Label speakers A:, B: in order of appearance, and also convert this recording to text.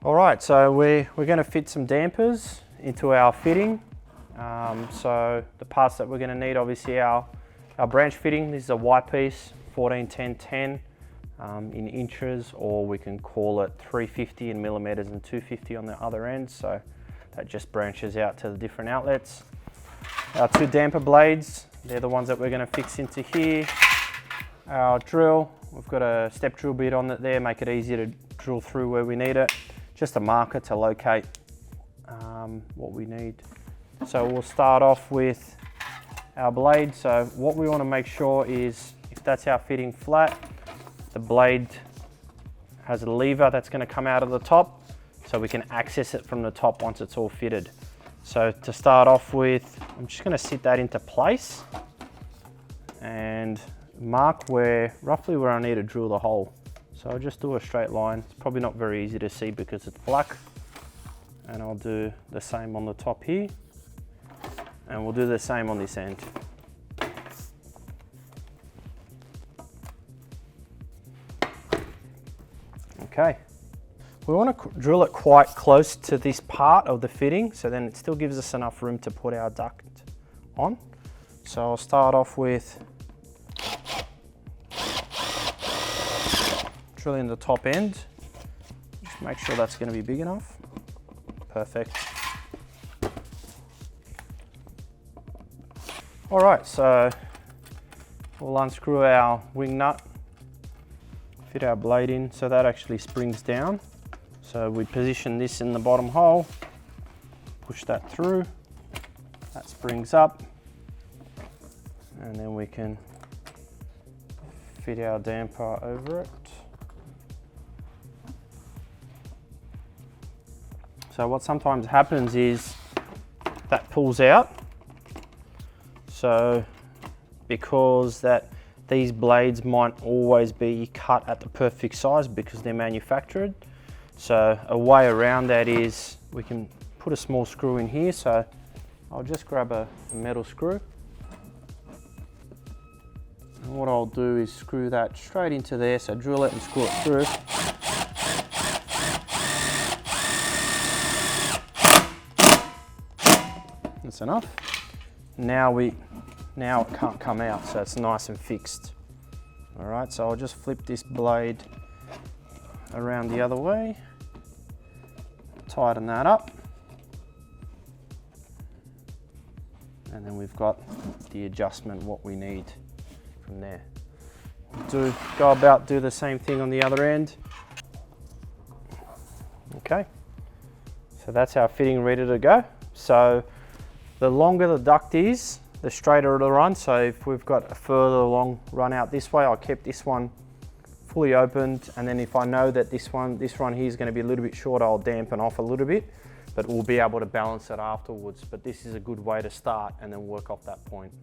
A: All right, so we're going to fit some dampers into our fitting. So the parts that we're going to need, obviously our branch fitting. This is a Y-piece, 14-10-10 in inches, or we can call it 350 in millimeters and 250 on the other end. So that just branches out to the different outlets. Our two damper blades, they're the ones that we're going to fix into here. Our drill, we've got a step drill bit on it there, make it easier to drill through where we need it. Just a marker to locate what we need. So we'll start off with our blade. So what we want to make sure is, if that's our fitting flat, the blade has a lever that's going to come out of the top, so we can access it from the top once it's all fitted. So to start off with, I'm just going to sit that into place and mark roughly where I need to drill the hole. So I'll just do a straight line. It's probably not very easy to see because it's black. And I'll do the same on the top here. And we'll do the same on this end. Okay. We want to drill it quite close to this part of the fitting, so then it still gives us enough room to put our duct on. So I'll start off with drilling the top end. Just make sure that's going to be big enough. Perfect. All right, so we'll unscrew our wing nut, fit our blade in, so that actually springs down. So we position this in the bottom hole, push that through, that springs up, and then we can fit our damper over it. So what sometimes happens is that pulls out. So because these blades might always be cut at the perfect size because they're manufactured. So a way around that is we can put a small screw in here. So I'll just grab a metal screw. And what I'll do is screw that straight into there. So drill it and screw it through. That's enough. Now it can't come out, so it's nice and fixed. All right, so I'll just flip this blade around the other way, tighten that up, and then we've got the adjustment, what we need from there. Do the same thing on the other end. Okay, so that's our fitting ready to go. So the longer the duct is, the straighter it'll run. So if we've got a further long run out this way, I'll keep this one fully opened. And then if I know that this run here is going to be a little bit shorter, I'll dampen off a little bit, but we'll be able to balance it afterwards. But this is a good way to start and then work off that point.